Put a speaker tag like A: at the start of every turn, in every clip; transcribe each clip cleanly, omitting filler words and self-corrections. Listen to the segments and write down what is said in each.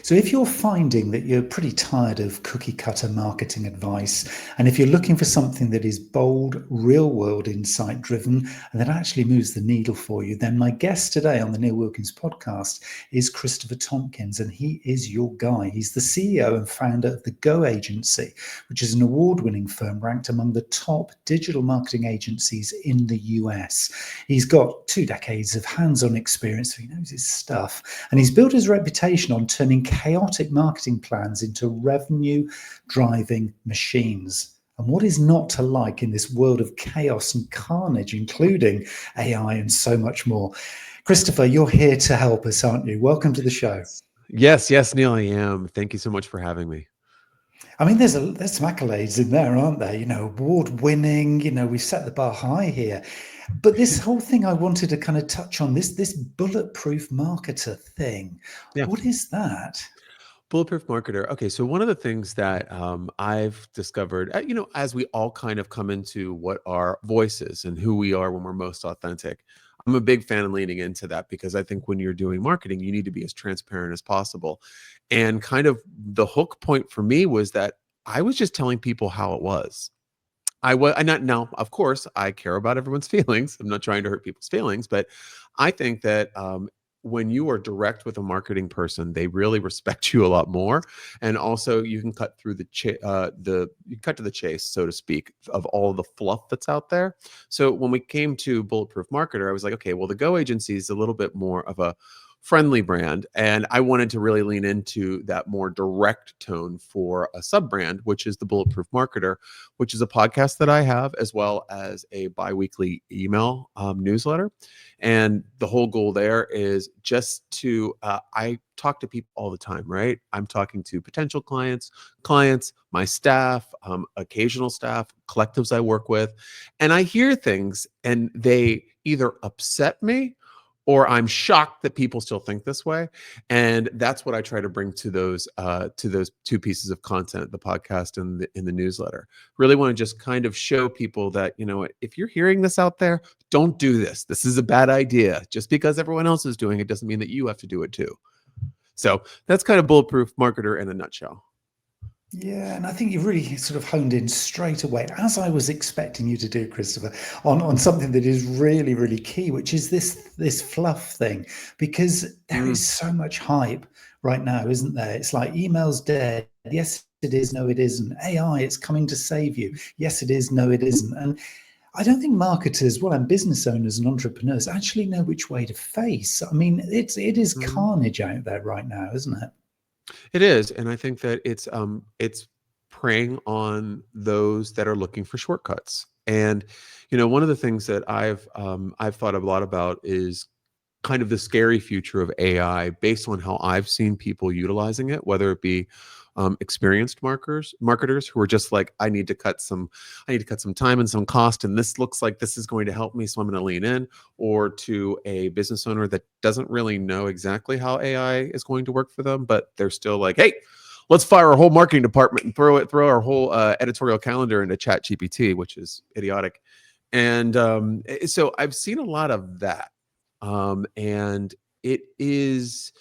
A: So if you're finding that you're pretty tired of cookie cutter marketing advice, and if you're looking for something that is bold, real world insight driven, and that actually moves the needle for you, then my guest today on the Neil Wilkins podcast is Christopher Tompkins, and he is your guy. He's the CEO and founder of the Go Agency, which is an award-winning firm ranked among the top digital marketing agencies in the US. He's got 2 decades of hands-on experience, so he knows his stuff, and he's built his reputation on turning chaotic marketing plans into revenue-driving machines. And what is not to like in this world of chaos and carnage, including AI and so much more? Christopher, you're here to help us, aren't you? Welcome to the show.
B: Yes, Neil, I am. Thank you so much for having me.
A: I mean, there's some accolades in there, aren't there? Award-winning. We've set the bar high here. But this whole thing, I wanted to kind of touch on this bulletproof marketer thing.
B: Yeah.
A: What is that?
B: Bulletproof Marketer. Okay, so one of the things that I've discovered, as we all kind of come into what our voices and who we are when we're most authentic, I'm a big fan of leaning into that because I think when you're doing marketing, you need to be as transparent as possible. And kind of the hook point for me was that I was just telling people how it was. I was not now, of course, I care about everyone's feelings. I'm not trying to hurt people's feelings, but I think that when you are direct with a marketing person, they really respect you a lot more, and also you can cut through you cut to the chase, so to speak, of all the fluff that's out there. So when we came to Bulletproof Marketer, I was like, okay, well, the Go Agency is a little bit more of a friendly brand, and I wanted to really lean into that more direct tone for a sub brand, which is the Bulletproof Marketer, which is a podcast that I have, as well as a biweekly email newsletter. And the whole goal there is just to I talk to people all the time, right? I'm talking to potential clients, my staff, occasional staff, collectives I work with, and I hear things and they either upset me or I'm shocked that people still think this way. And that's what I try to bring to those 2 pieces of content, the podcast and in the newsletter. Really want to just kind of show people that, if you're hearing this out there, don't do this. This is a bad idea. Just because everyone else is doing it doesn't mean that you have to do it too. So that's kind of Bulletproof Marketer in a nutshell.
A: Yeah, and I think you've really sort of honed in straight away, as I was expecting you to do, Christopher, on something that is really, really key, which is this fluff thing, because there is so much hype right now, isn't there? It's like email's dead. Yes, it is. No, it isn't. AI, it's coming to save you. Yes, it is. No, it isn't. And I don't think marketers, and business owners and entrepreneurs actually know which way to face. I mean, it is carnage out there right now, isn't it?
B: It is, and I think that it's preying on those that are looking for shortcuts. And one of the things that I've thought a lot about is kind of the scary future of AI based on how I've seen people utilizing it, whether it be experienced marketers who are just like, I need to cut some time and some cost, and this looks like this is going to help me, so I'm going to lean in, or to a business owner that doesn't really know exactly how AI is going to work for them, but they're still like, hey, let's fire our whole marketing department and throw our whole editorial calendar into Chat GPT, which is idiotic. And so I've seen a lot of that. And it is,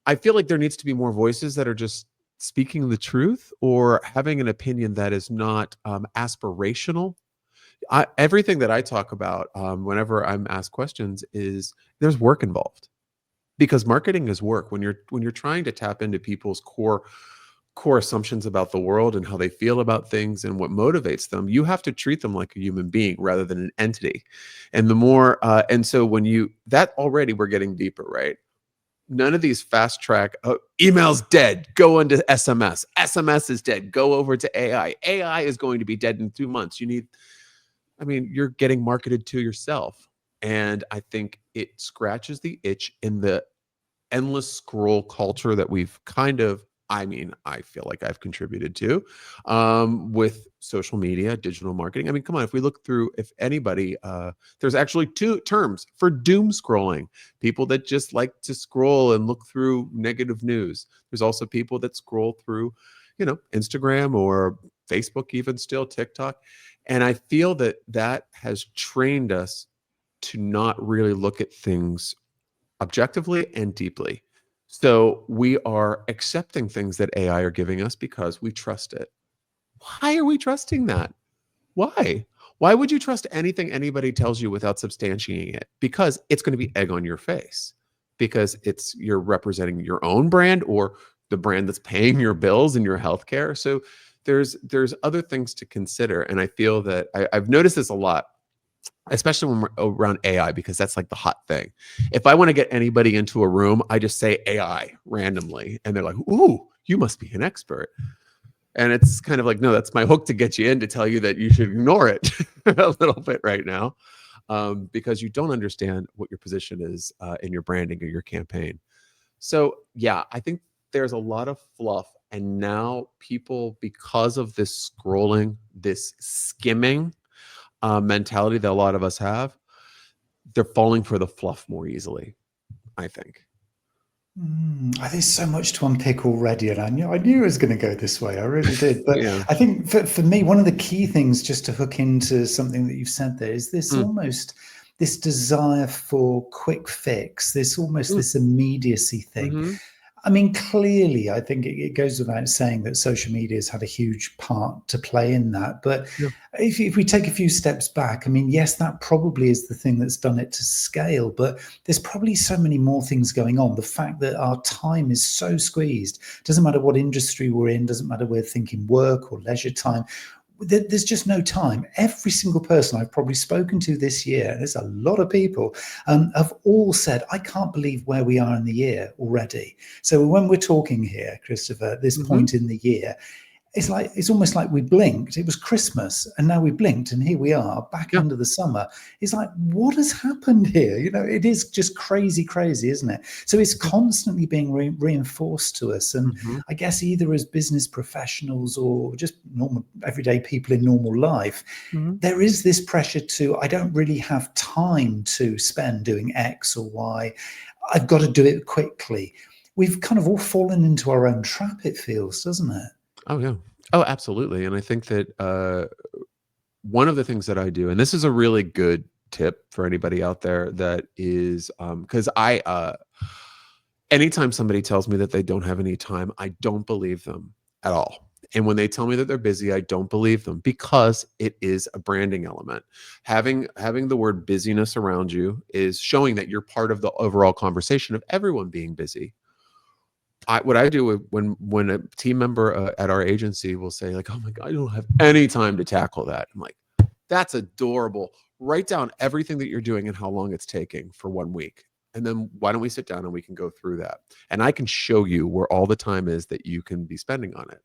B: I feel like there needs to be more voices that are just speaking the truth or having an opinion that is not aspirational. Everything that I talk about whenever I'm asked questions is there's work involved, because marketing is work. When you're trying to tap into people's core assumptions about the world and how they feel about things and what motivates them, you have to treat them like a human being rather than an entity. And the more and so when that already we're getting deeper, right? None of these fast track email's dead, go into SMS is dead, go over to AI is going to be dead in 2 months. You're getting marketed to yourself. And I think it scratches the itch in the endless scroll culture that we've I feel like I've contributed to with social media, digital marketing. Come on, if we look through, if anybody, there's actually 2 terms for doom scrolling: people that just like to scroll and look through negative news. There's also people that scroll through, Instagram or Facebook, even still TikTok. And I feel that has trained us to not really look at things objectively and deeply. So we are accepting things that AI are giving us because we trust it. Why are we trusting that? Why? Why would you trust anything anybody tells you without substantiating it? Because it's going to be egg on your face. Because you're representing your own brand or the brand that's paying your bills and your healthcare. So there's other things to consider. And I feel that I've noticed this a lot, especially when we're around AI, because that's like the hot thing. If I want to get anybody into a room, I just say AI randomly, and they're like, "Ooh, you must be an expert." And it's kind of like, no, that's my hook to get you in, to tell you that you should ignore it a little bit right now, because you don't understand what your position is in your branding or your campaign. So yeah, I think there's a lot of fluff. And now people, because of this scrolling, this skimming mentality that a lot of us have, they're falling for the fluff more easily, I think.
A: There's so much to unpick already, and I knew it was going to go this way. I really did. But
B: Yeah.
A: I think for me, one of the key things, just to hook into something that you've said there, is this
B: Mm,
A: almost this desire for quick fix, this almost
B: mm,
A: this immediacy thing.
B: mm-hmm.
A: I mean, clearly, I think it goes without saying that social media has had a huge part to play in that. But
B: Yeah.
A: if we take a few steps back, I mean, yes, that probably is the thing that's done it to scale. But there's probably so many more things going on. The fact that our time is so squeezed, doesn't matter what industry we're in, doesn't matter we're thinking work or leisure time, there's just no time. Every single person I've probably spoken to this year, there's a lot of people, have all said, I can't believe where we are in the year already. So when we're talking here, Christopher, at this
B: Mm-hmm.
A: point in the year, it's almost like we blinked. It was Christmas, and now we blinked, and here we are, back
B: Yeah.
A: end of the summer. It's like, what has happened here? It is just crazy, isn't it? So it's constantly being reinforced to us, and
B: Mm-hmm.
A: I guess either as business professionals or just normal everyday people in normal life,
B: Mm-hmm.
A: there is this pressure to, I don't really have time to spend doing X or Y. I've got to do it quickly. We've kind of all fallen into our own trap, it feels, doesn't it?
B: Oh yeah. Oh, absolutely. And I think that one of the things that I do, and this is a really good tip for anybody out there that is, because anytime somebody tells me that they don't have any time, I don't believe them at all. And when they tell me that they're busy, I don't believe them, because it is a branding element. Having the word busyness around you is showing that you're part of the overall conversation of everyone being busy. What I do when a team member at our agency will say like, "Oh my God, I don't have any time to tackle that." I'm like, "That's adorable. Write down everything that you're doing and how long it's taking for 1 week. And then why don't we sit down and we can go through that? And I can show you where all the time is that you can be spending on it."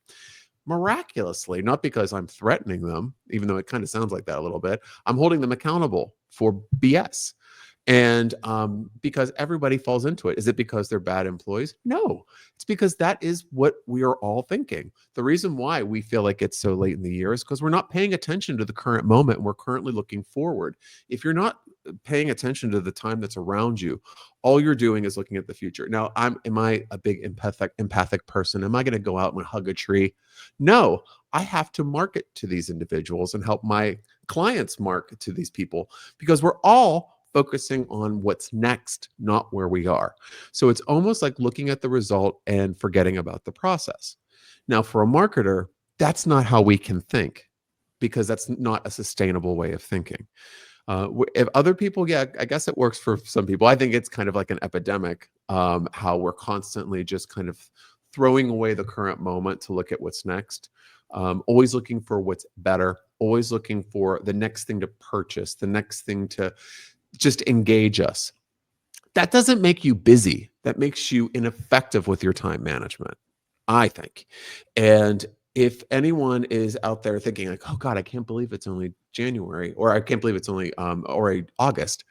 B: Miraculously, not because I'm threatening them, even though it kind of sounds like that a little bit, I'm holding them accountable for BS. And because everybody falls into it. Is it because they're bad employees? No, it's because that is what we are all thinking. The reason why we feel like it's so late in the year is because we're not paying attention to the current moment. We're currently looking forward. If you're not paying attention to the time that's around you, all you're doing is looking at the future. Now, am I a big empathic person? Am I going to go out and hug a tree? No, I have to market to these individuals and help my clients market to these people, because we're all focusing on what's next, not where we are. So it's almost like looking at the result and forgetting about the process. Now, for a marketer, that's not how we can think, because that's not a sustainable way of thinking. If other people, yeah, I guess it works for some people. I think it's kind of like an epidemic, how we're constantly just kind of throwing away the current moment to look at what's next. Always looking for what's better, always looking for the next thing to purchase, the next thing to just engage us. That doesn't make you busy. That makes you ineffective with your time management, I think. And if anyone is out there thinking like, "Oh God, I can't believe it's only January," or "I can't believe it's only August,"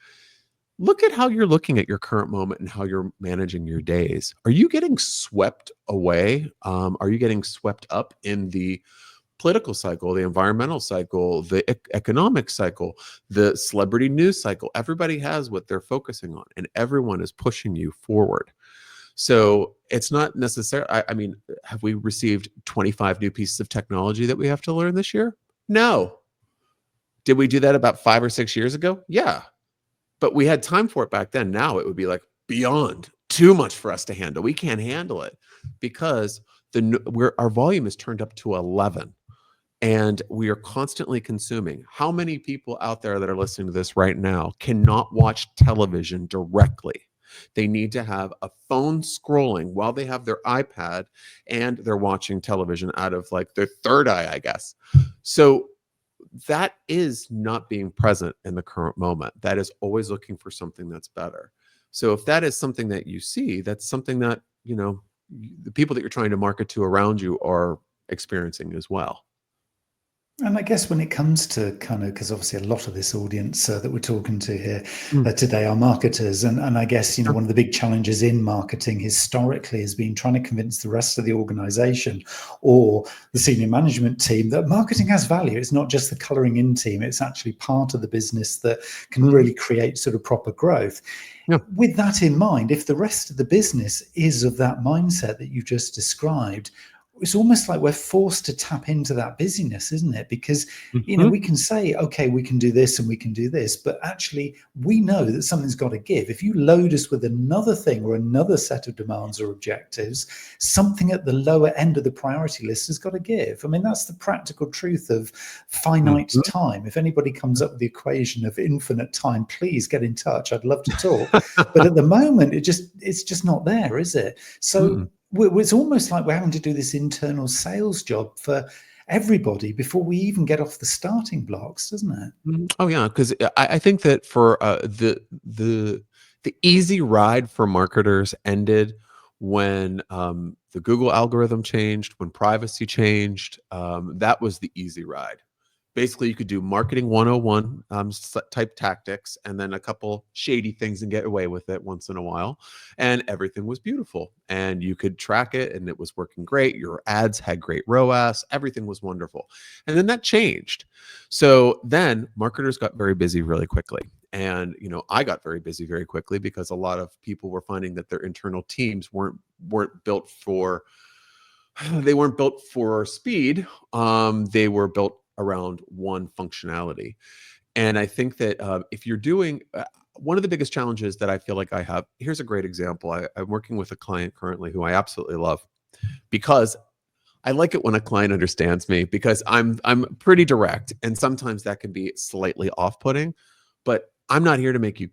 B: look at how you're looking at your current moment and how you're managing your days. Are you getting swept away? Are you getting swept up in the political cycle, the environmental cycle, the economic cycle, the celebrity news cycle? Everybody has what they're focusing on, and everyone is pushing you forward. So it's not necessarily, I mean, have we received 25 new pieces of technology that we have to learn this year? No. Did we do that about 5 or 6 years ago? Yeah. But we had time for it back then. Now it would be like beyond too much for us to handle. We can't handle it because our volume is turned up to 11 and we are constantly consuming. How many people out there that are listening to this right now cannot watch television directly? They need to have a phone scrolling while they have their iPad and they're watching television out of like their third eye, I guess. So that is not being present in the current moment. That is always looking for something that's better. So if that is something that you see, that's something that, the people that you're trying to market to around you are experiencing as well.
A: And I guess when it comes to kind of, because obviously a lot of this audience that we're talking to here
B: Mm.
A: today are marketers. And I guess,
B: Sure.
A: one of the big challenges in marketing historically has been trying to convince the rest of the organization or the senior management team that marketing has value. It's not just the coloring in team, it's actually part of the business that can really create sort of proper growth.
B: Yeah.
A: With that in mind, if the rest of the business is of that mindset that you just described, it's almost like we're forced to tap into that busyness, isn't it? Because, we can say, okay, we can do this and we can do this, but actually we know that something's got to give. If you load us with another thing or another set of demands or objectives, something at the lower end of the priority list has got to give. I mean, that's the practical truth of finite time. If anybody comes up with the equation of infinite time, please get in touch. I'd love to talk. But at the moment, it's just not there, is it? So it's almost like we're having to do this internal sales job for everybody before we even get off the starting blocks, doesn't it?
B: Oh yeah, because I think that for the easy ride for marketers ended when the Google algorithm changed, when privacy changed. That was the easy ride. Basically, you could do marketing 101 type tactics and then a couple shady things and get away with it once in a while. And everything was beautiful. And you could track it and it was working great. Your ads had great ROAS. Everything was wonderful. And then that changed. So then marketers got very busy really quickly. And I got very busy very quickly because a lot of people were finding that their internal teams weren't built for speed. They were built around one functionality. And I think that if you're doing one of the biggest challenges that I feel like I have, here's a great example. I'm working with a client currently who I absolutely love because I like it when a client understands me because I'm pretty direct and sometimes that can be slightly off-putting, but I'm not here to make you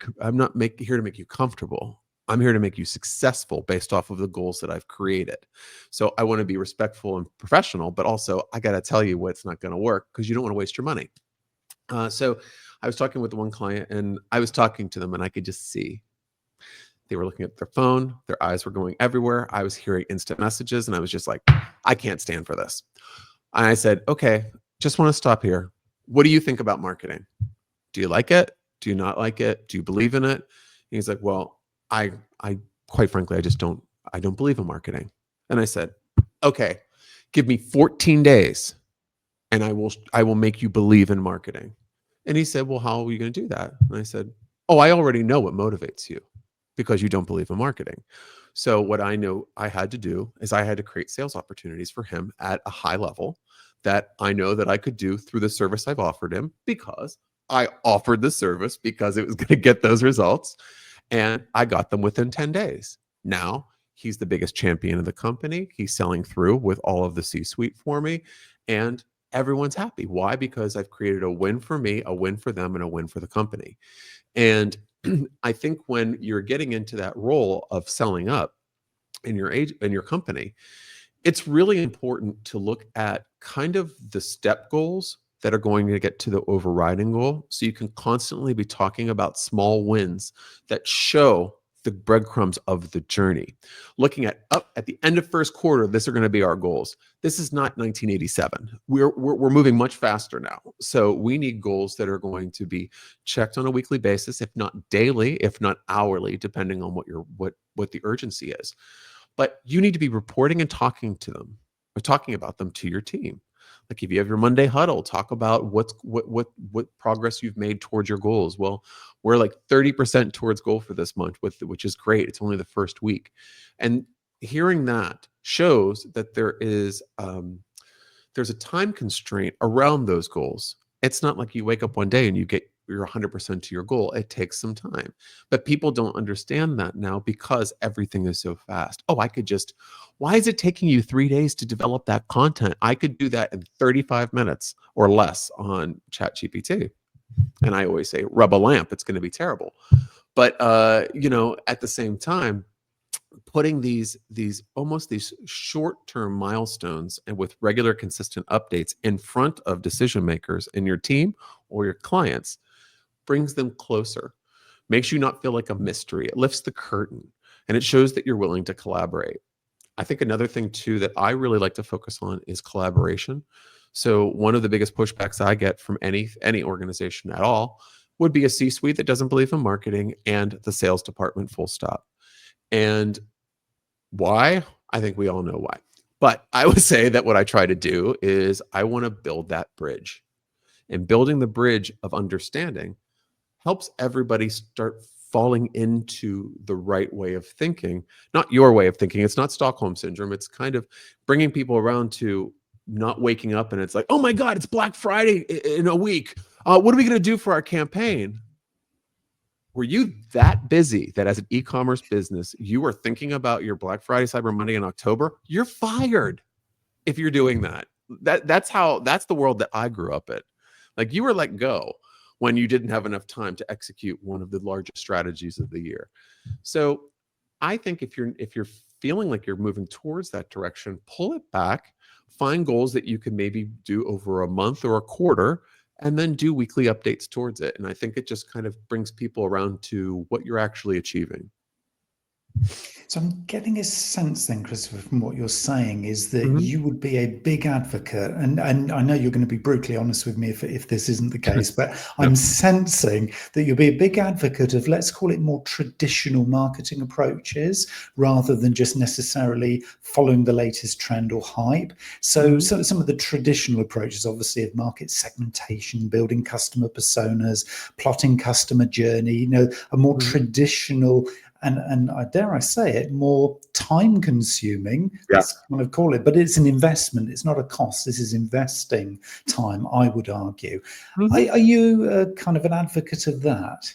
B: here to make you comfortable. I'm here to make you successful based off of the goals that I've created. So I want to be respectful and professional, but also I got to tell you what's not going to work because you don't want to waste your money. So I was talking with one client and I was talking to them and I could just see they were looking at their phone. Their eyes were going everywhere. I was hearing instant messages and I was just like, I can't stand for this. And I said, okay, just want to stop here. What do you think about marketing? Do you like it? Do you not like it? Do you believe in it? And he's like, well, I quite frankly, I don't believe in marketing. And I said, okay, give me 14 days and I will make you believe in marketing. And he said, well, how are you going to do that? And I said, oh, I already know what motivates you because you don't believe in marketing. So what I know I had to do is I had to create sales opportunities for him at a high level that I know that I could do through the service I've offered him because I offered the service because it was going to get those results. And I got them within 10 days. Now he's the biggest champion of the company. He's selling through with all of the C-suite for me. And everyone's happy. Why? Because I've created a win for me, a win for them, and a win for the company. And I think when you're getting into that role of selling up in your company, it's really important to look at kind of the step goals that are going to get to the overriding goal. So you can constantly be talking about small wins that show the breadcrumbs of the journey. Looking at the end of first quarter, this are going to be our goals. This is not 1987. We're moving much faster now. So we need goals that are going to be checked on a weekly basis, if not daily, if not hourly, depending on what the urgency is. But you need to be reporting and talking to them or talking about them to your team. Like if you have your Monday huddle, talk about what progress you've made towards your goals. Well, we're like 30% towards goal for this month, which is great. It's only the first week. And hearing that shows that there's a time constraint around those goals. It's not like you wake up one day and you get you're 100% to your goal. It takes some time. But people don't understand that now because everything is so fast. Oh, why is it taking you 3 days to develop that content? I could do that in 35 minutes or less on ChatGPT. And I always say, rub a lamp, it's going to be terrible. But at the same time, putting these almost these short-term milestones and with regular consistent updates in front of decision makers in your team or your clients brings them closer, makes you not feel like a mystery. It lifts the curtain and it shows that you're willing to collaborate. I think another thing too that I really like to focus on is collaboration. So one of the biggest pushbacks I get from any organization at all would be a C-suite that doesn't believe in marketing and the sales department, full stop. And why? I think we all know why. But I would say that what I try to do is I want to build that bridge. And building the bridge of understanding helps everybody start falling into the right way of thinking, not your way of thinking. It's not Stockholm syndrome. It's kind of bringing people around to not waking up and it's like, oh my God, it's Black Friday in a week. What are we going to do for our campaign? Were you that busy that as an e-commerce business, you were thinking about your Black Friday, Cyber Monday in October? You're fired if you're doing that. That's the world that I grew up in. Like, you were let go when you didn't have enough time to execute one of the largest strategies of the year. So I think if you're feeling like you're moving towards that direction, pull it back, find goals that you can maybe do over a month or a quarter, and then do weekly updates towards it. And I think it just kind of brings people around to what you're actually achieving.
A: So I'm getting a sense then, Christopher, from what you're saying is that you would be a big advocate, and I know you're going to be brutally honest with me if this isn't the case, but I'm sensing that you'll be a big advocate of, let's call it, more traditional marketing approaches rather than just necessarily following the latest trend or hype. So some of the traditional approaches, obviously, of market segmentation, building customer personas, plotting customer journey, a more traditional and I dare I say it, more time consuming, let's kind of call it, but it's an investment. It's not a cost. This is investing time, I would argue. Are you kind of an advocate of that?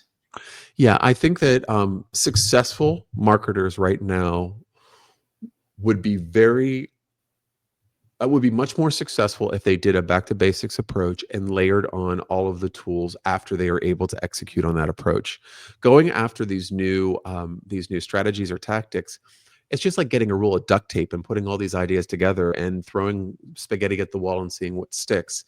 B: Yeah, I think that successful marketers right now would be much more successful if they did a back to basics approach and layered on all of the tools after they are able to execute on that approach. Going after these new strategies or tactics, it's just like getting a roll of duct tape and putting all these ideas together and throwing spaghetti at the wall and seeing what sticks.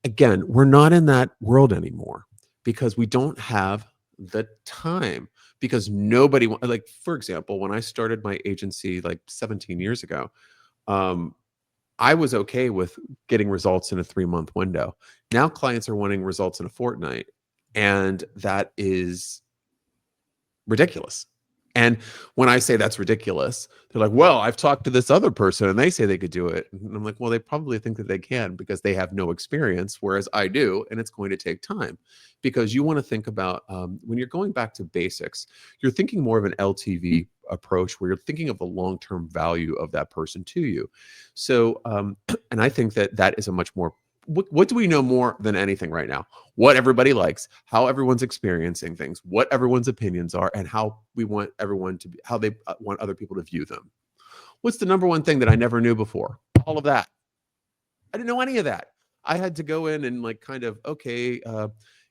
B: Again, we're not in that world anymore because we don't have the time. Because nobody, like, for example, when I started my agency like 17 years ago, I was okay with getting results in a 3-month window. Now clients are wanting results in a fortnight, and that is ridiculous. And when I say that's ridiculous, they're like, well, I've talked to this other person and they say they could do it. And I'm like, well, they probably think that they can because they have no experience, whereas I do, and it's going to take time. Because you want to think about when you're going back to basics, you're thinking more of an LTV approach where you're thinking of the long-term value of that person to you. So, and I think that is a much more, what do we know more than anything right now? What everybody likes, how everyone's experiencing things, what everyone's opinions are, and how we want everyone to be, how they want other people to view them. What's the number one thing that I never knew before? All of that. I didn't know any of that. I had to go in and like kind of, okay,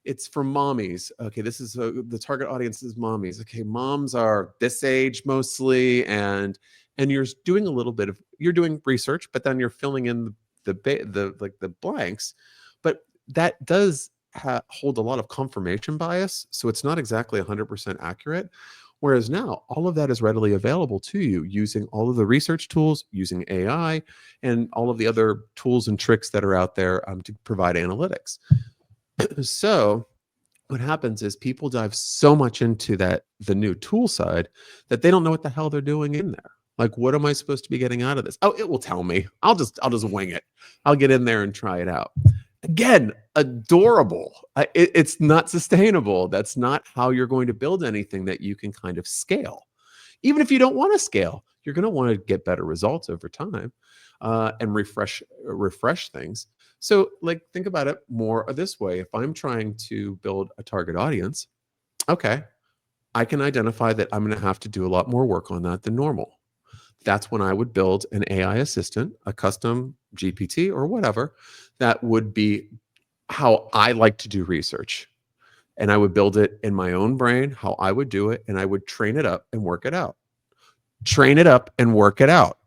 B: it's for mommies. Okay, this is the target audience is mommies. Okay, moms are this age mostly, and you're doing a little bit of, you're doing research, but then you're filling in the blanks. But that does hold a lot of confirmation bias, so it's not exactly 100% accurate. Whereas now, all of that is readily available to you using all of the research tools, using AI, and all of the other tools and tricks that are out there to provide analytics. So what happens is people dive so much into the new tool side that they don't know what the hell they're doing in there. Like, what am I supposed to be getting out of this? Oh, it will tell me. I'll just wing it. I'll get in there and try it out. Again, adorable. It's not sustainable. That's not how you're going to build anything that you can kind of scale. Even if you don't want to scale, you're going to want to get better results over time, and refresh things. So like, think about it more this way. If I'm trying to build a target audience, okay, I can identify that I'm going to have to do a lot more work on that than normal. That's when I would build an AI assistant, a custom GPT or whatever, that would be how I like to do research. And I would build it in my own brain, how I would do it, and I would train it up and work it out. Train it up and work it out.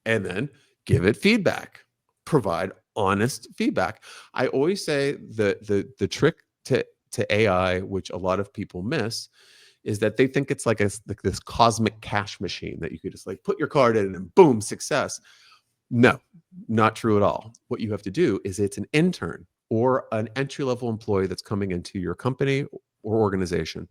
B: And then give it feedback. Provide honest feedback. I always say the trick to AI, which a lot of people miss, is that they think it's like this cosmic cash machine that you could just like put your card in and boom, success. No, not true at all. What you have to do is, it's an intern or an entry-level employee that's coming into your company or organization.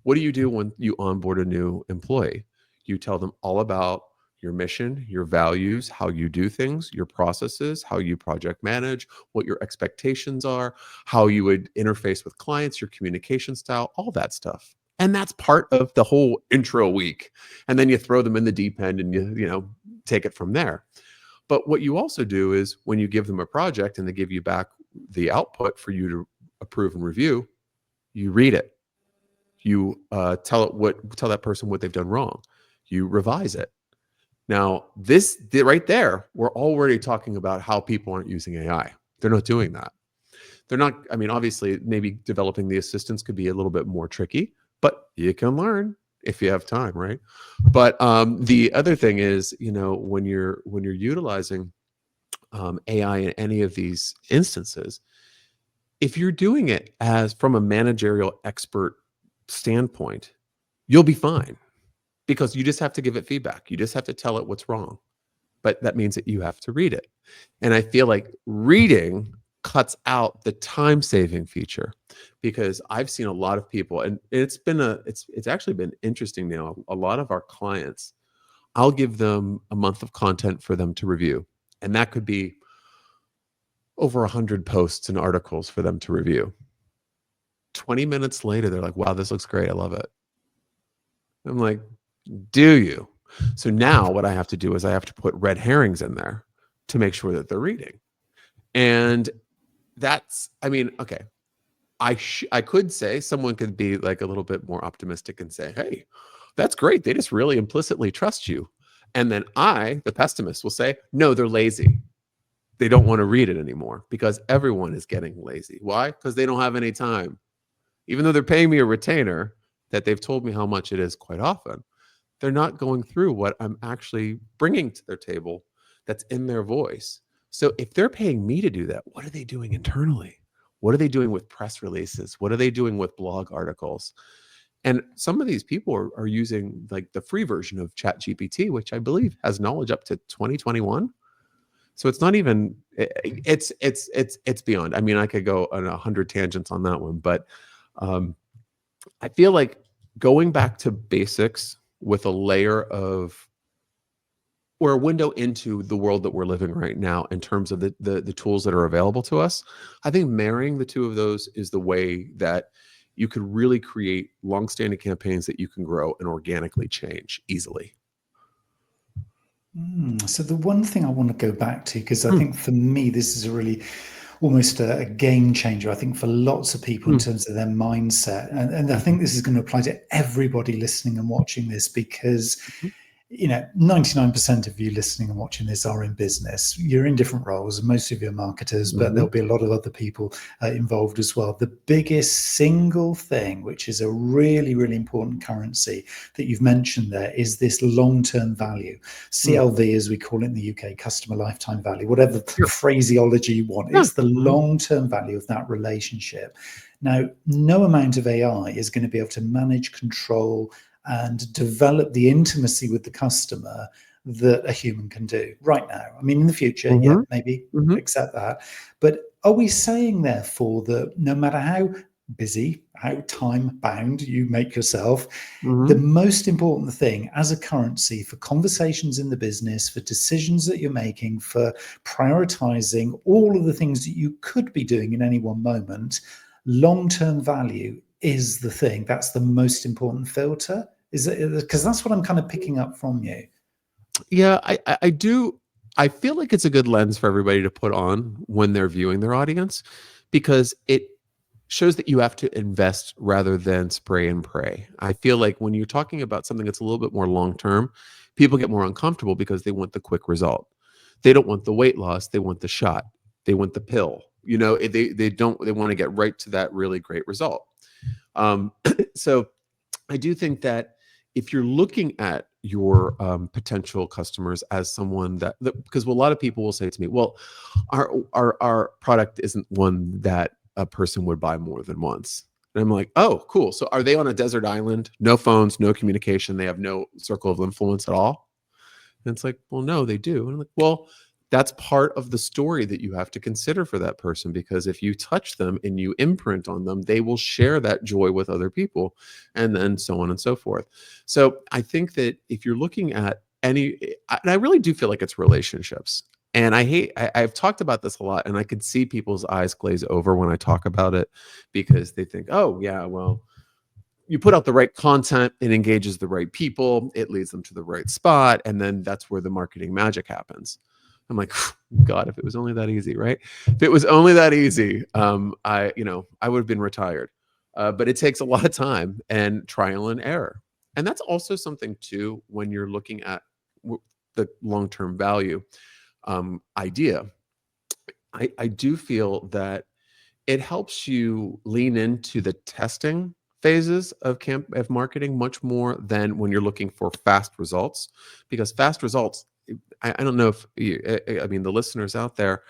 B: What do you do when you onboard a new employee? You tell them all about your mission, your values, how you do things, your processes, how you project manage, what your expectations are, how you would interface with clients, your communication style, all that stuff. And that's part of the whole intro week. And then you throw them in the deep end and you take it from there. But what you also do is, when you give them a project and they give you back the output for you to approve and review, you read it. You tell that person what they've done wrong. You revise it. Now, right there, we're already talking about how people aren't using AI. They're not doing that. They're not, I mean, obviously, maybe developing the assistants could be a little bit more tricky, but you can learn if you have time, right? But the other thing is, when you're utilizing AI in any of these instances, if you're doing it as from a managerial expert standpoint, you'll be fine, because you just have to give it feedback. You just have to tell it what's wrong. But that means that you have to read it. And I feel like reading cuts out the time-saving feature, because I've seen a lot of people, and it's actually been interesting now. A lot of our clients, I'll give them a month of content for them to review. And that could be over 100 posts and articles for them to review. 20 minutes later, they're like, wow, this looks great. I love it. I'm like, do you? So now what I have to do is I have to put red herrings in there to make sure that they're reading. And that's, I mean, okay, I could say, someone could be like a little bit more optimistic and say, hey, that's great. They just really implicitly trust you. And then I, the pessimist, will say, no, they're lazy. They don't want to read it anymore, because everyone is getting lazy. Why? Because they don't have any time. Even though they're paying me a retainer that they've told me how much it is quite often, they're not going through what I'm actually bringing to their table that's in their voice. So if they're paying me to do that, what are they doing internally? What are they doing with press releases? What are they doing with blog articles? And some of these people are using like the free version of ChatGPT, which I believe has knowledge up to 2021. So it's not even, it's beyond. I mean, I could go on 100 tangents on that one, but I feel like going back to basics with a layer of, or a window into the world that we're living right now in terms of the tools that are available to us, I think marrying the two of those is the way that you could really create long-standing campaigns that you can grow and organically change easily.
A: So the one thing I want to go back to, because I think for me, this is a really almost a game changer, I think, for lots of people in terms of their mindset. And I think this is going to apply to everybody listening and watching this, because 99% of you listening and watching this are in business. You're in different roles. Most of you are marketers, but there'll be a lot of other people involved as well. The biggest single thing, which is a really, really important currency that you've mentioned there, is this long-term value. CLV, as we call it in the UK, customer lifetime value, whatever phraseology you want. It's the long-term value of that relationship. Now, no amount of AI is going to be able to manage, control, and develop the intimacy with the customer that a human can do right now. I mean, in the future, yeah, maybe accept that. But are we saying, therefore, that no matter how busy, how time bound you make yourself, the most important thing as a currency for conversations in the business, for decisions that you're making, for prioritizing all of the things that you could be doing in any one moment, long-term value is the thing? That's the most important filter? Is it, because that's what I'm kind of picking up from you.
B: Yeah, I do. I feel like it's a good lens for everybody to put on when they're viewing their audience, because it shows that you have to invest rather than spray and pray. I feel like when you're talking about something that's a little bit more long term, people get more uncomfortable because they want the quick result. They don't want the weight loss, they want the shot. They want the pill. They want to get right to that really great result. Um, so I do think that if you're looking at your potential customers as someone because a lot of people will say to me, well, our product isn't one that a person would buy more than once. And I'm like, oh, cool. So are they on a desert island? No phones, no communication. They have no circle of influence at all. And it's like, well, no, they do. And I'm like, well, that's part of the story that you have to consider for that person, because if you touch them and you imprint on them, they will share that joy with other people, and then so on and so forth. So I think that if you're looking at and I really do feel like it's relationships. And I've talked about this a lot, and I could see people's eyes glaze over when I talk about it, because they think, oh, yeah, well, you put out the right content, it engages the right people, it leads them to the right spot, and then that's where the marketing magic happens. I'm like, God, if it was only that easy, right? If it was only that easy, I would have been retired. But it takes a lot of time and trial and error, and that's also something too when you're looking at the long-term value idea. I do feel that it helps you lean into the testing phases of marketing much more than when you're looking for fast results, because fast results, I don't know if I mean, the listeners out there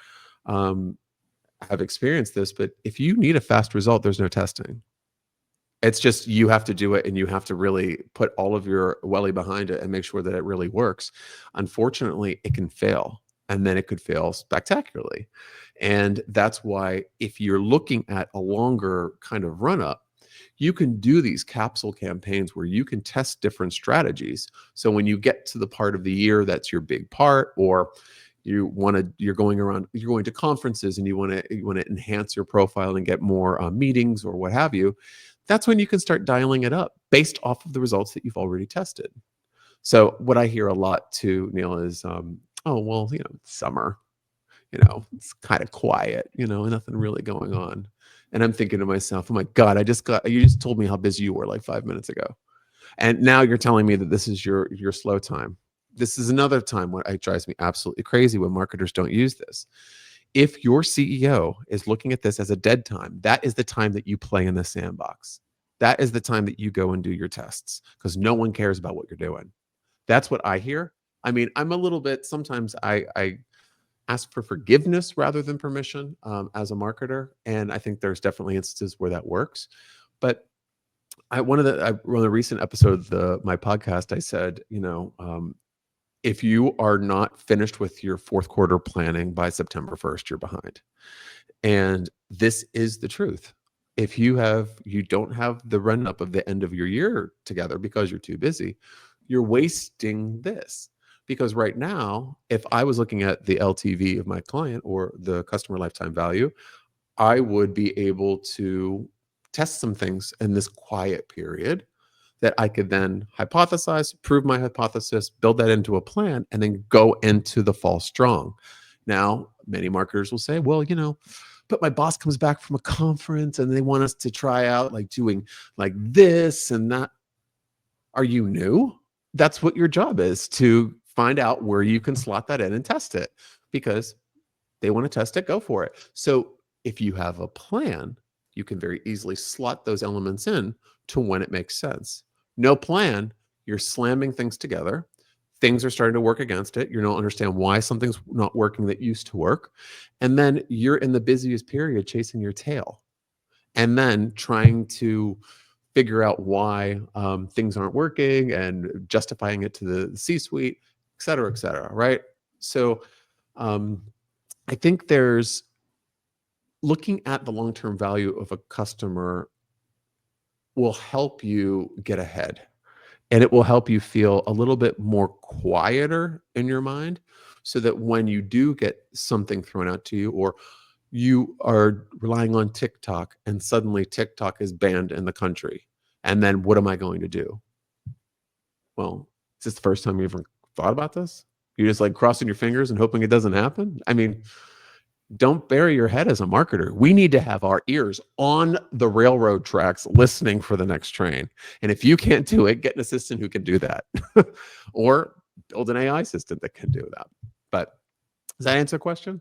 B: um, have experienced this, but if you need a fast result, there's no testing. It's just, you have to do it, and you have to really put all of your welly behind it and make sure that it really works. Unfortunately, it can fail, and then it could fail spectacularly. And that's why, if you're looking at a longer kind of run up, you can do these capsule campaigns where you can test different strategies. So when you get to the part of the year that's your big part, or you're going to conferences, and you want to enhance your profile and get more meetings or what have you, that's when you can start dialing it up based off of the results that you've already tested. So what I hear a lot too, Neil, is, oh, well, it's summer, it's kind of quiet, nothing really going on. And I'm thinking to myself, oh my God, you just told me how busy you were like 5 minutes ago. And now you're telling me that this is your slow time. This is another time when it drives me absolutely crazy when marketers don't use this. If your CEO is looking at this as a dead time, that is the time that you play in the sandbox. That is the time that you go and do your tests, because no one cares about what you're doing. That's what I hear. I mean, I'm a little bit, sometimes I ask for forgiveness rather than permission as a marketer. And I think there's definitely instances where that works. But one of the recent episode of my podcast, I said, if you are not finished with your fourth quarter planning by September 1st, you're behind. And this is the truth. If you don't have the run up of the end of your year together because you're too busy, you're wasting this. Because right now, if I was looking at the LTV of my client, or the customer lifetime value, I would be able to test some things in this quiet period that I could then hypothesize, prove my hypothesis, build that into a plan, and then go into the fall strong. Now, many marketers will say, well, but my boss comes back from a conference and they want us to try out like doing like this and that. Are you new? That's what your job is, to find out where you can slot that in and test it, because they want to test it, go for it. So if you have a plan, you can very easily slot those elements in to when it makes sense. No plan, you're slamming things together. Things are starting to work against it. You don't understand why something's not working that used to work. And then you're in the busiest period chasing your tail, and then trying to figure out why things aren't working and justifying it to the C-suite, et cetera, right? So um, I think there's looking at the long-term value of a customer will help you get ahead, and it will help you feel a little bit more quieter in your mind, so that when you do get something thrown out to you, or you are relying on TikTok and suddenly TikTok is banned in the country, and then what am I going to do? Well, is this the first time you ever thought about this? You're just like crossing your fingers and hoping it doesn't happen? I mean, don't bury your head as a marketer. We need to have our ears on the railroad tracks listening for the next train. And if you can't do it, get an assistant who can do that. Or build an AI assistant that can do that. But does that answer the question?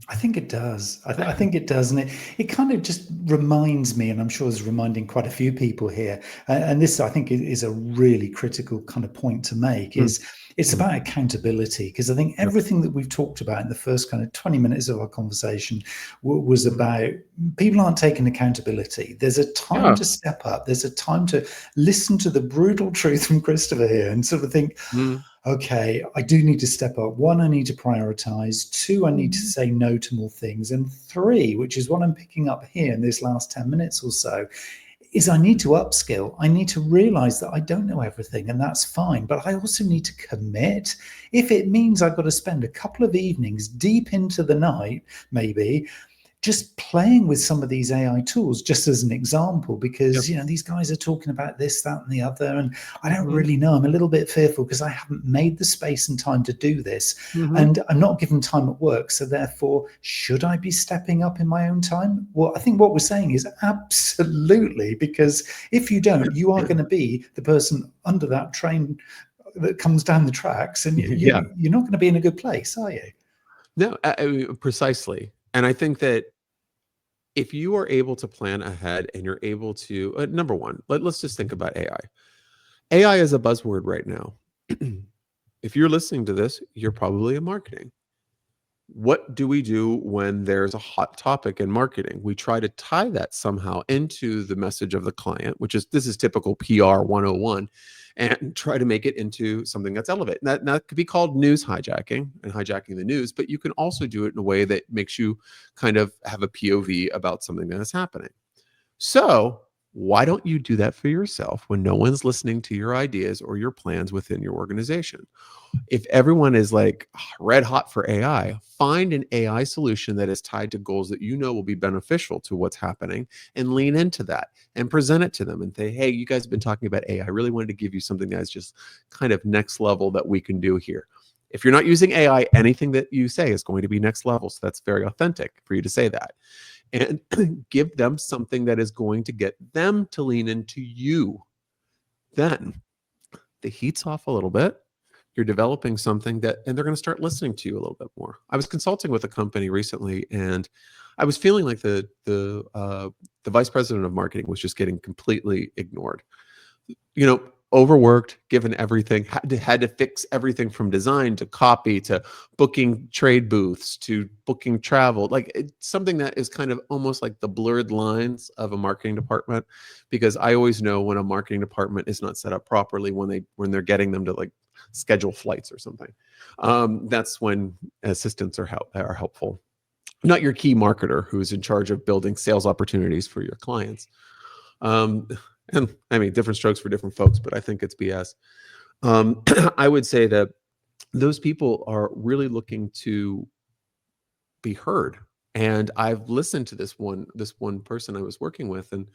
A: I think it does. I think it does. And it kind of just reminds me, and I'm sure it's reminding quite a few people here, and this I think is a really critical kind of point to make, is it's about accountability. Because I think everything that we've talked about in the first kind of 20 minutes of our conversation was about people aren't taking accountability. There's a time to step up. There's a time to listen to the brutal truth from Christopher here and sort of think, okay, I do need to step up. One, I need to prioritize. Two, I need to say no to more things. And three, which is what I'm picking up here in this last 10 minutes or so, is I need to upskill. I need to realize that I don't know everything, and that's fine. But I also need to commit. If it means I've got to spend a couple of evenings deep into the night, maybe, just playing with some of these AI tools, just as an example, because these guys are talking about this, that, and the other, and I don't really know. I'm a little bit fearful because I haven't made the space and time to do this, and I'm not given time at work. So therefore, should I be stepping up in my own time? Well, I think what we're saying is absolutely, because if you don't, you are going to be the person under that train that comes down the tracks, and you're not going to be in a good place, are you?
B: No, precisely. And I think that if you are able to plan ahead and you're able to, number one, let's just think about AI. AI is a buzzword right now. If you're listening to this, you're probably in marketing. What do we do when there's a hot topic in marketing? We try to tie that somehow into the message of the client, this is typical PR 101, and try to make it into something that's elevated. That could be called news hijacking and hijacking the news, but you can also do it in a way that makes you kind of have a POV about something that is happening. So why don't you do that for yourself when no one's listening to your ideas or your plans within your organization? If everyone is like red hot for AI, find an AI solution that is tied to goals that you know will be beneficial to what's happening, and lean into that and present it to them and say, hey, you guys have been talking about AI. I really wanted to give you something that's just kind of next level that we can do here. If you're not using AI, anything that you say is going to be next level. So that's very authentic for you to say that. And give them something that is going to get them to lean into you. Then the heat's off a little bit. You're developing something and they're going to start listening to you a little bit more. I was consulting with a company recently, and I was feeling like the vice president of marketing was just getting completely ignored. Overworked, given everything, had to fix everything from design to copy to booking trade booths to booking travel. Like it's something that is kind of almost like the blurred lines of a marketing department, because I always know when a marketing department is not set up properly when they're getting them to like schedule flights or something. That's when assistants are helpful. Not your key marketer who's in charge of building sales opportunities for your clients. And I mean, different strokes for different folks, but I think it's BS. I would say that those people are really looking to be heard. And I've listened to this one person I was working with, and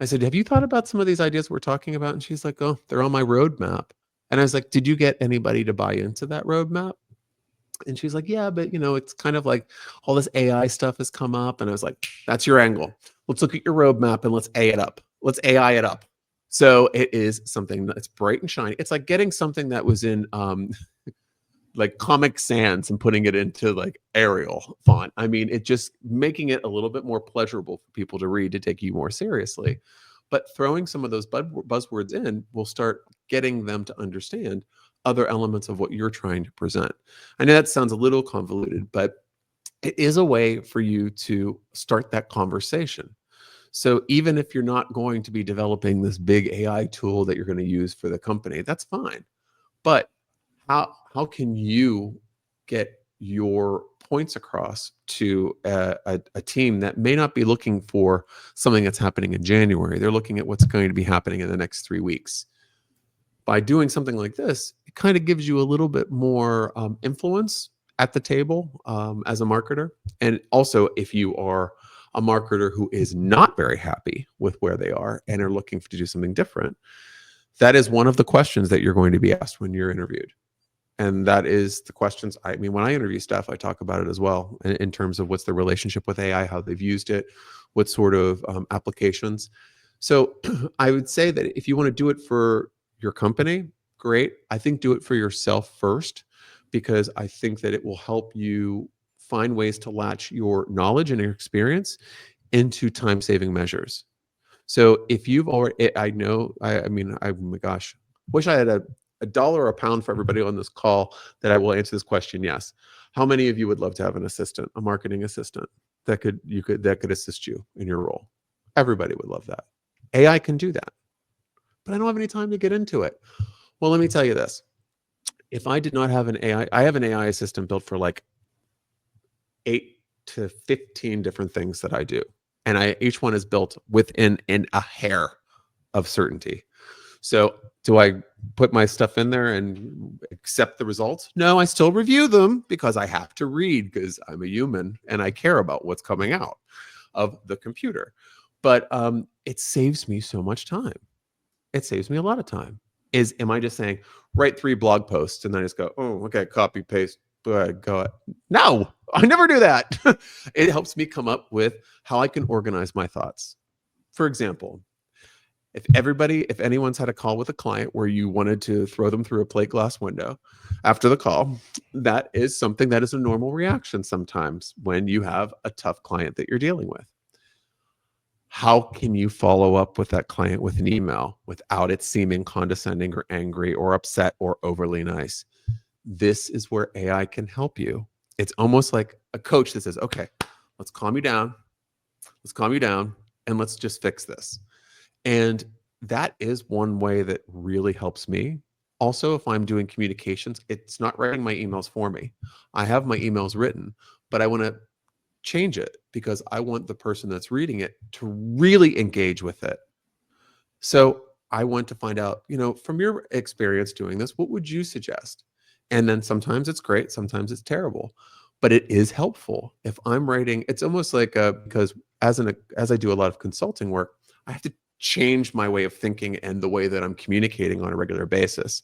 B: I said, have you thought about some of these ideas we're talking about? And she's like, oh, they're on my roadmap. And I was like, did you get anybody to buy into that roadmap? And she's like, yeah, but it's kind of like all this AI stuff has come up. And I was like, that's your angle. Let's look at your roadmap and let's AI it up. Let's AI it up. So it is something that's bright and shiny. It's like getting something that was in like Comic Sans and putting it into like Arial font. I mean, it just making it a little bit more pleasurable for people to read, to take you more seriously. But throwing some of those buzzwords in will start getting them to understand other elements of what you're trying to present. I know that sounds a little convoluted, but it is a way for you to start that conversation. So even if you're not going to be developing this big AI tool that you're going to use for the company, that's fine. But how can you get your points across to a team that may not be looking for something that's happening in January? They're looking at what's going to be happening in the next 3 weeks. By doing something like this, it kind of gives you a little bit more influence at the table as a marketer. And also, if you are a marketer who is not very happy with where they are and are looking to do something different, That is one of the questions that you're going to be asked when you're interviewed. And that is the questions. I mean, when I interview staff, I talk about it as well in terms of what's the relationship with AI, how they've used it, what sort of applications. So I would say that if you want to do it for your company, great. I think do it for yourself first, because I think that it will help you find ways to latch your knowledge and your experience into time-saving measures. So if you've already, I know, I mean, oh my gosh, wish I had a dollar a pound for everybody on this call that I will answer this question. Yes. How many of you would love to have an assistant, a marketing assistant that could assist you in your role? Everybody would love that. AI can do that, but I don't have any time to get into it. Well, let me tell you this. If I did not have an AI, I have an AI assistant built for like 8 to 15 different things that I do. And each one is built within a hair of certainty. So do I put my stuff in there and accept the results? No, I still review them because I have to read, because I'm a human and I care about what's coming out of the computer. But it saves me so much time. It saves me a lot of time. Am I just saying, write 3 blog posts and then I just go, oh, okay, copy, paste, go. No, I never do that. It helps me come up with how I can organize my thoughts. For example, if anyone's had a call with a client where you wanted to throw them through a plate glass window after the call, that is something that is a normal reaction sometimes when you have a tough client that you're dealing with. How can you follow up with that client with an email without it seeming condescending or angry or upset or overly nice? This is where AI can help you. It's almost like a coach that says, okay, let's calm you down. Let's calm you down and let's just fix this. And that is one way that really helps me. Also, if I'm doing communications, it's not writing my emails for me. I have my emails written, but I want to change it because I want the person that's reading it to really engage with it. So I want to find out, from your experience doing this, what would you suggest? And then sometimes it's great, sometimes it's terrible, but it is helpful. If I'm writing, it's almost like because as I do a lot of consulting work, I have to change my way of thinking and the way that I'm communicating on a regular basis.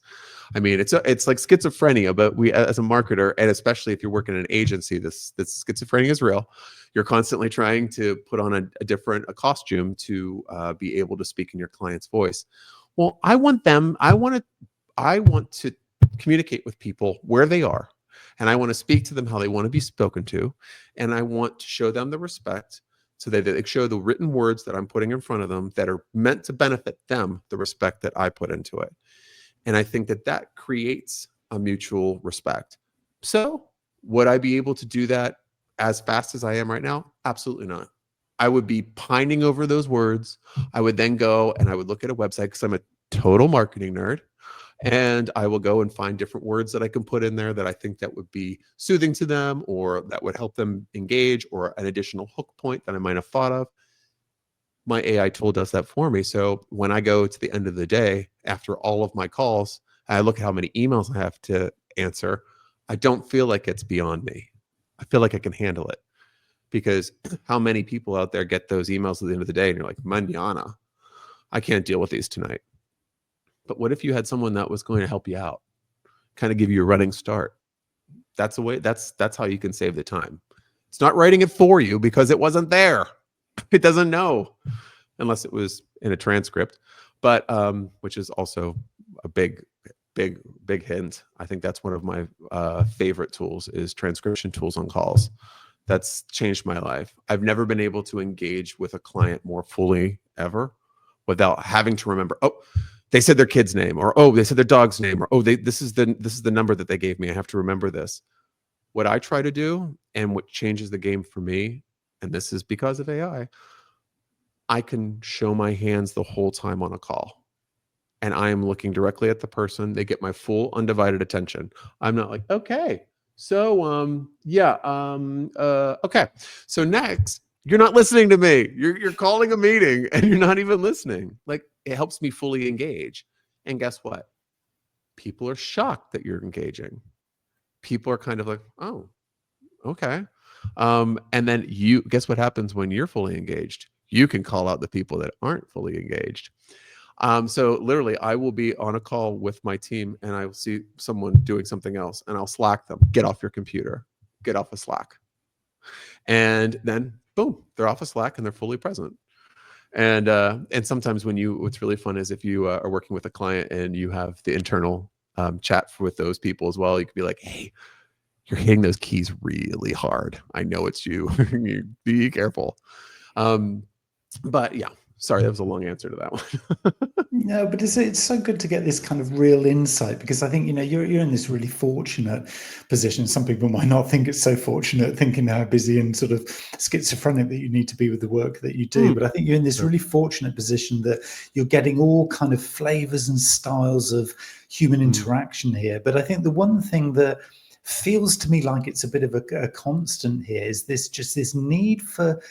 B: I mean, it's like schizophrenia, but we, as a marketer, and especially if you're working in an agency, this schizophrenia is real. You're constantly trying to put on a costume to be able to speak in your client's voice. Well, I want to communicate with people where they are, and I want to speak to them how they want to be spoken to, and I want to show them the respect so that they show the written words that I'm putting in front of them that are meant to benefit them, the respect that I put into it. And I think that creates a mutual respect. So would I be able to do that as fast as I am right now? Absolutely not. I would be pining over those words. I would then go and I would look at a website because I'm a total marketing nerd. And I will go and find different words that I can put in there that I think that would be soothing to them or that would help them engage, or an additional hook point that I might have thought of. My AI tool does that for me. So when I go to the end of the day, after all of my calls, I look at how many emails I have to answer. I don't feel like it's beyond me. I feel like I can handle it, because how many people out there get those emails at the end of the day and you're like, manana, I can't deal with these tonight. But what if you had someone that was going to help you out, kind of give you a running start? That's the way. That's how you can save the time. It's not writing it for you because it wasn't there. It doesn't know unless it was in a transcript, but which is also a big hint. I think that's one of my favorite tools is transcription tools on calls. That's changed my life. I've never been able to engage with a client more fully ever without having to remember, oh, they said their kid's name, or oh, they said their dog's name, or oh, this is the number that they gave me. I have to remember this. What I try to do, and what changes the game for me, and this is because of AI, I can show my hands the whole time on a call. And I am looking directly at the person. They get my full undivided attention. I'm not like, okay, so okay. So next, you're not listening to me. You're calling a meeting and you're not even listening. Like, it helps me fully engage. And guess what? People are shocked that you're engaging. People are kind of like, oh, okay. And then guess what happens when you're fully engaged? You can call out the people that aren't fully engaged. So literally, I will be on a call with my team, and I will see someone doing something else, and I'll Slack them. Get off your computer. Get off of Slack. And then boom, they're off of Slack and they're fully present. And sometimes what's really fun is if you are working with a client and you have the internal chat with those people as well, you could be like, hey, you're hitting those keys really hard. I know it's you. Be careful. But yeah, sorry, that was a long answer to that one.
A: No, but it's so good to get this kind of real insight, because I think, you're in this really fortunate position. Some people might not think it's so fortunate, thinking how busy and sort of schizophrenic that you need to be with the work that you do. But I think you're in this really fortunate position that you're getting all kind of flavors and styles of human interaction here. But I think the one thing that feels to me like it's a bit of a constant here is this need for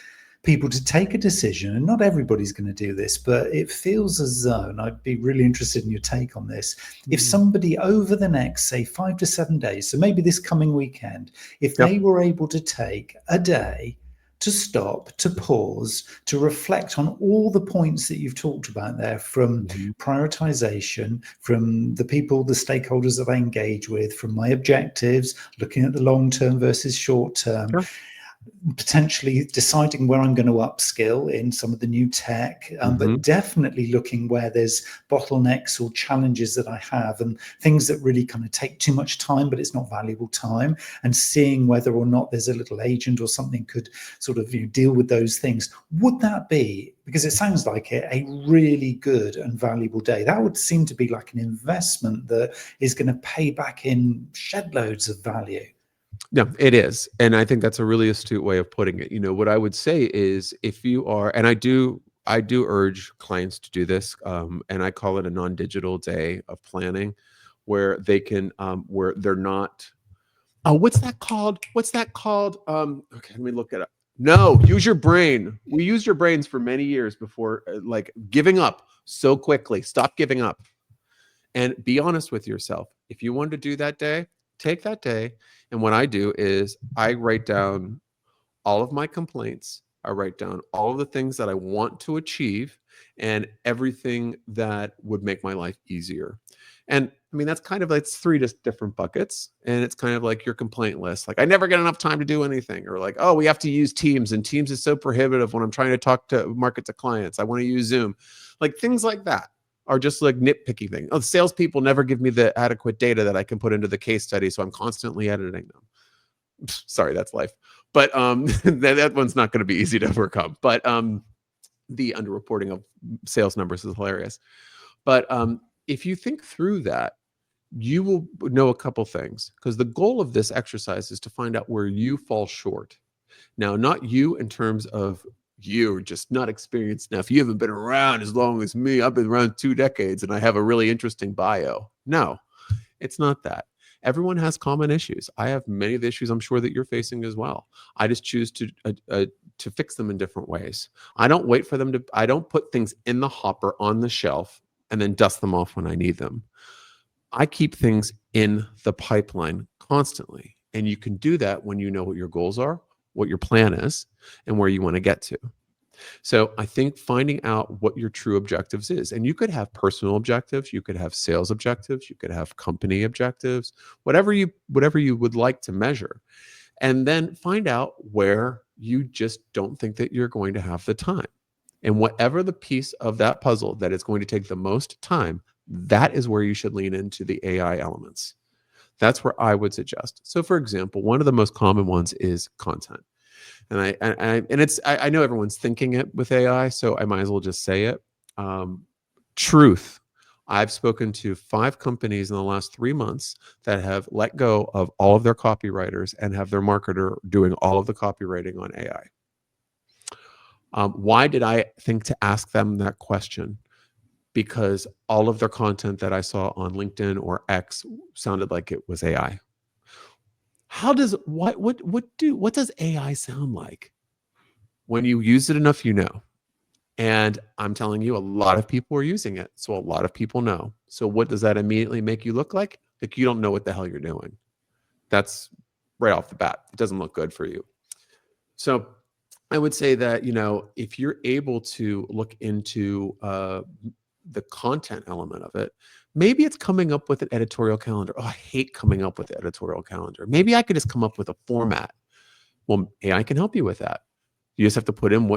A: people to take a decision. And not everybody's going to do this, but it feels as though, and I'd be really interested in your take on this, if somebody over the next, say, 5 to 7 days, so maybe this coming weekend, if they were able to take a day to stop, to pause, to reflect on all the points that you've talked about there, from prioritization, from the people, the stakeholders that I engage with, from my objectives, looking at the long term versus short term, potentially deciding where I'm going to upskill in some of the new tech, but definitely looking where there's bottlenecks or challenges that I have, and things that really kind of take too much time, but it's not valuable time, and seeing whether or not there's a little agent or something could sort of deal with those things. Would that be, because it sounds like it, a really good and valuable day? That would seem to be like an investment that is going to pay back in shed loads of value.
B: No, it is. And I think that's a really astute way of putting it. What I would say is, if you are, and I do urge clients to do this, and I call it a non-digital day of planning, where they can, where they're not, oh, what's that called? Okay, let me look it up. No, use your brain. We used your brains for many years before, like giving up so quickly. Stop giving up and be honest with yourself. If you want to do that day, take that day. And what I do is I write down all of my complaints. I write down all of the things that I want to achieve and everything that would make my life easier. And I mean, that's kind of like, it's 3 different buckets. And it's kind of like your complaint list. Like, I never get enough time to do anything. Or like, oh, we have to use Teams, and Teams is so prohibitive when I'm trying to market to clients. I want to use Zoom. Like, things like that are just like nitpicky things. Oh, the salespeople never give me the adequate data that I can put into the case study, so I'm constantly editing them. Sorry, that's life. But that one's not going to be easy to overcome. But the underreporting of sales numbers is hilarious. But if you think through that, you will know a couple things, because the goal of this exercise is to find out where you fall short. Now, not you in terms of you're just not experienced enough. You haven't been around as long as me. I've been around 2 decades and I have a really interesting bio. No, it's not that. Everyone has common issues. I have many of the issues I'm sure that you're facing as well. I just choose to fix them in different ways. I don't wait for them to, I don't put things in the hopper on the shelf and then dust them off when I need them. I keep things in the pipeline constantly. And you can do that when you know what your goals are, what your plan is, and where you want to get to. So I think finding out what your true objectives is, and you could have personal objectives, you could have sales objectives, you could have company objectives, whatever you would like to measure, and then find out where you just don't think that you're going to have the time. And whatever the piece of that puzzle that is going to take the most time, that is where you should lean into the AI elements. That's where I would suggest. So for example, one of the most common ones is content. And I know everyone's thinking it with AI, so I might as well just say it. Truth. I've spoken to 5 companies in the last 3 months that have let go of all of their copywriters and have their marketer doing all of the copywriting on AI. Why did I think to ask them that question? Because all of their content that I saw on LinkedIn or X sounded like it was AI. How does what does AI sound like? When you use it enough, you know. And I'm telling you, a lot of people are using it. So a lot of people know. So what does that immediately make you look like? Like you don't know what the hell you're doing. That's right off the bat. It doesn't look good for you. So I would say that, if you're able to look into the content element of it. Maybe it's coming up with an editorial calendar. Oh, I hate coming up with the editorial calendar. Maybe I could just come up with a format. Well, AI can help you with that. You just have to put in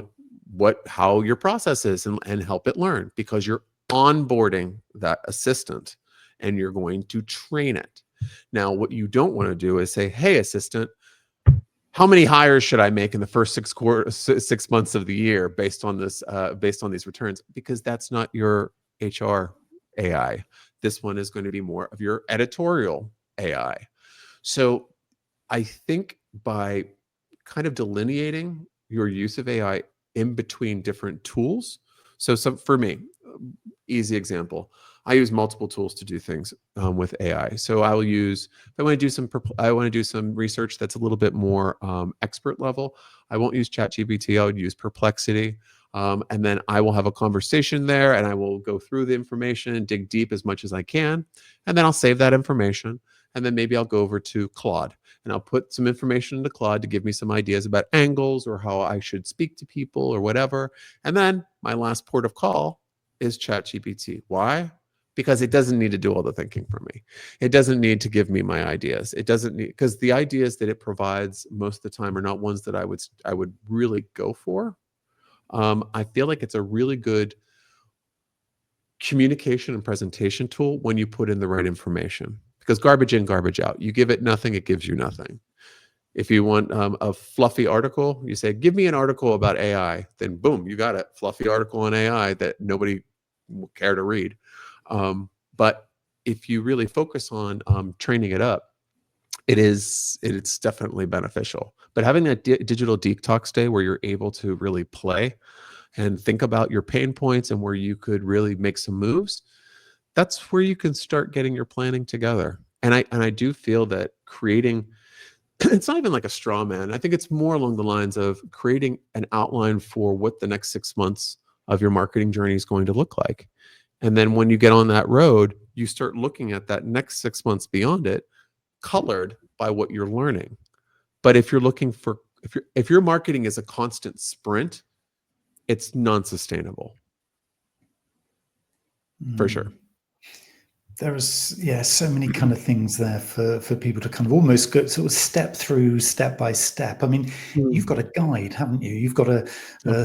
B: how your process is and help it learn, because you're onboarding that assistant and you're going to train it. Now, what you don't want to do is say, hey, assistant, how many hires should I make in the first 6 months of the year based on these returns? Because that's not your HR AI. This one is going to be more of your editorial AI. So I think by kind of delineating your use of AI in between different tools. So for me, easy example, I use multiple tools to do things with AI. So I will use, if I want to do some research that's a little bit more expert level, I won't use ChatGPT. I would use Perplexity. And then I will have a conversation there, and I will go through the information and dig deep as much as I can. And then I'll save that information. And then maybe I'll go over to Claude, and I'll put some information into Claude to give me some ideas about angles or how I should speak to people or whatever. And then my last port of call is ChatGPT. Why? Because it doesn't need to do all the thinking for me. It doesn't need to give me my ideas. It doesn't need, because the ideas that it provides most of the time are not ones that I would really go for. I feel like it's a really good communication and presentation tool when you put in the right information, because garbage in, garbage out. You give it nothing, it gives you nothing. If you want a fluffy article, you say, give me an article about AI, then boom, you got it. Fluffy article on AI that nobody will care to read. But if you really focus on training it up, it's definitely beneficial. But having that digital detox day where you're able to really play and think about your pain points and where you could really make some moves, that's where you can start getting your planning together. And I do feel that creating, it's not even like a straw man. I think it's more along the lines of creating an outline for what the next 6 months of your marketing journey is going to look like. And then when you get on that road, you start looking at that next 6 months beyond it, colored by what you're learning. But if you're looking for, if your marketing is a constant sprint, it's non-sustainable. For sure.
A: There's so many kind of things there for people to kind of almost go sort of step through step by step. I mean, you've got a guide, haven't you? You've got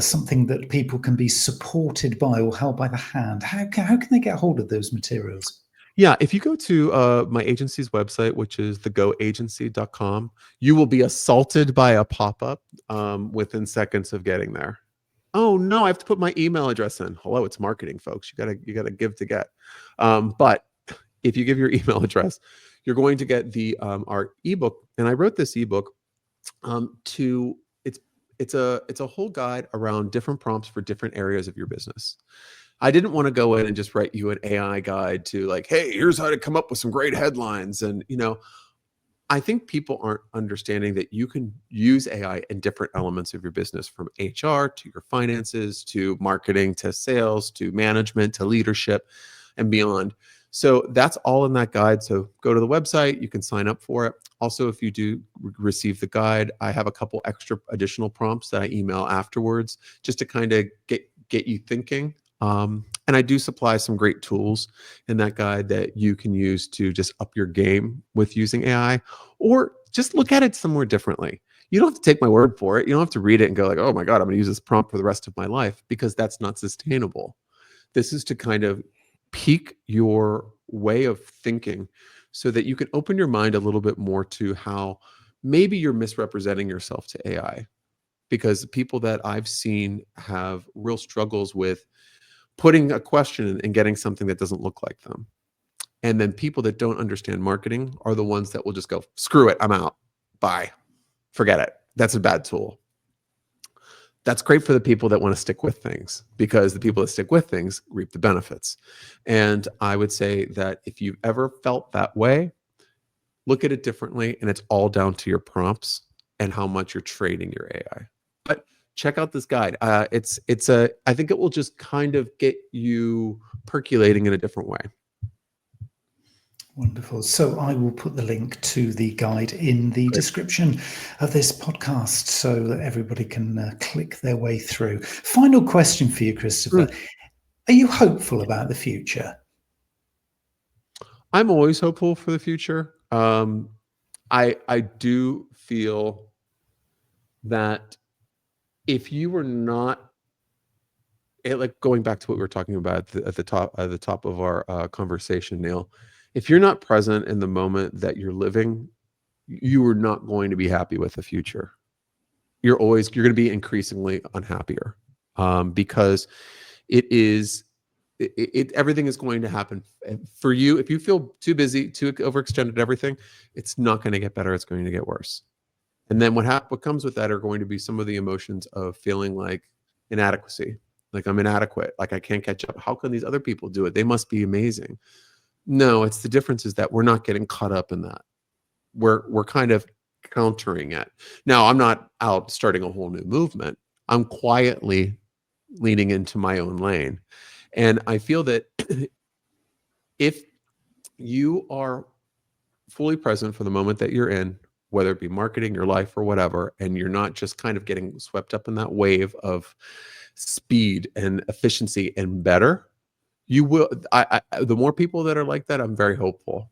A: something that people can be supported by or held by the hand. How can they get hold of those materials?
B: Yeah, if you go to my agency's website, which is thegoagency.com, you will be assaulted by a pop-up within seconds of getting there. Oh no, I have to put my email address in. Hello, it's marketing, folks. You gotta give to get. But if you give your email address, you're going to get our ebook. And I wrote this ebook it's a whole guide around different prompts for different areas of your business. I didn't want to go in and just write you an AI guide to like, hey, here's how to come up with some great headlines. And I think people aren't understanding that you can use AI in different elements of your business, from HR to your finances, to marketing, to sales, to management, to leadership, and beyond. So that's all in that guide. So go to the website, you can sign up for it. Also, if you do receive the guide, I have a couple extra additional prompts that I email afterwards just to kind of get you thinking. And I do supply some great tools in that guide that you can use to just up your game with using AI, or just look at it somewhere differently. You don't have to take my word for it. You don't have to read it and go like, oh my God, I'm going to use this prompt for the rest of my life, because that's not sustainable. This is to kind of peak your way of thinking so that you can open your mind a little bit more to how maybe you're misrepresenting yourself to AI. Because people that I've seen have real struggles with putting a question and getting something that doesn't look like them. And then people that don't understand marketing are the ones that will just go, screw it, I'm out, bye, forget it. That's a bad tool. That's great for the people that want to stick with things, because the people that stick with things reap the benefits. And I would say that if you've ever felt that way, look at it differently, and it's all down to your prompts and how much you're training your AI. But check out this guide. I think it will just kind of get you percolating in a different way.
A: Wonderful. So I will put the link to the guide in the description of this podcast so that everybody can click their way through. Final question for you, Christopher. Are you hopeful about the future?
B: I'm always hopeful for the future. I do feel that if you were not like going back to what we were talking about at the top of our conversation, Neil, if you're not present in the moment that you're living, you are not going to be happy with the future. You're going to be increasingly unhappier, because everything is going to happen for you. If you feel too busy, too overextended, everything, it's not going to get better. It's going to get worse. And then what comes with that are going to be some of the emotions of feeling like inadequacy, like I'm inadequate, like I can't catch up. How can these other people do it? They must be amazing. No, it's the difference is that we're not getting caught up in that. We're kind of countering it. Now, I'm not out starting a whole new movement. I'm quietly leaning into my own lane. And I feel that if you are fully present for the moment that you're in, whether it be marketing, your life, or whatever, and you're not just kind of getting swept up in that wave of speed and efficiency and better, you will. The more people that are like that, I'm very hopeful.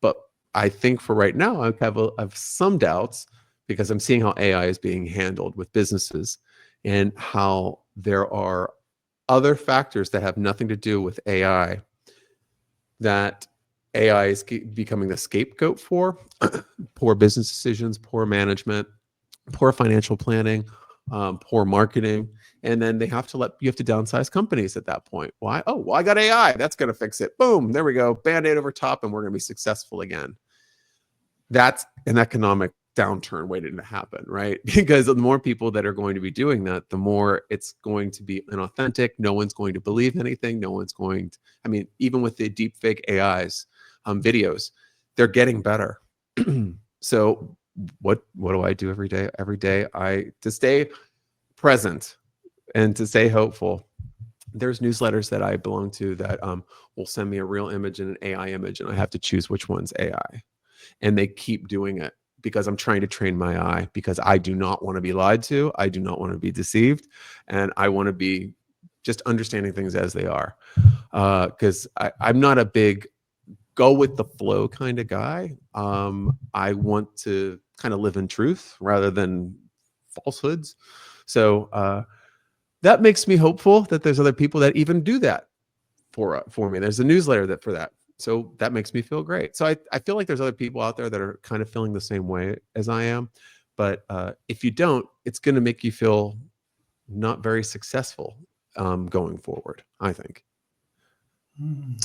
B: But I think for right now, I have some doubts because I'm seeing how AI is being handled with businesses and how there are other factors that have nothing to do with AI that AI is becoming the scapegoat for. Poor business decisions, poor management, poor financial planning, poor marketing. And then you have to downsize companies at that point. Why? Oh, well, I got AI. That's going to fix it. Boom. There we go. Band-Aid over top, and we're going to be successful again. That's an economic downturn waiting to happen, right? Because the more people that are going to be doing that, the more it's going to be inauthentic. No one's going to believe anything. No one's going to, I mean, even with the deep fake AIs videos, they're getting better. So what do I do every day? Every day to stay present and to stay hopeful. There's newsletters that I belong to that will send me a real image and an AI image, and I have to choose which one's AI. And they keep doing it because I'm trying to train my eye, because I do not want to be lied to. I do not want to be deceived. And I want to be just understanding things as they are. Because I'm not a big go with the flow kind of guy. I want to kind of live in truth rather than falsehoods. So that makes me hopeful that there's other people that even do that for me. There's a newsletter for that. So that makes me feel great. So I feel like there's other people out there that are kind of feeling the same way as I am. But if you don't, it's going to make you feel not very successful going forward, I think.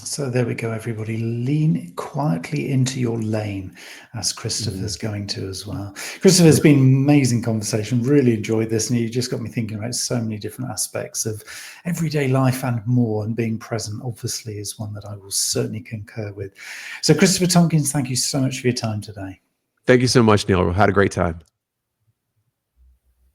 A: So there we go, everybody. Lean quietly into your lane, as Christopher's going to as well. Christopher, it's been an amazing conversation. Really enjoyed this. And you just got me thinking about so many different aspects of everyday life and more. And being present, obviously, is one that I will certainly concur with. So, Christopher Tompkins, thank you so much for your time today.
B: Thank you so much, Neil. Had a great time.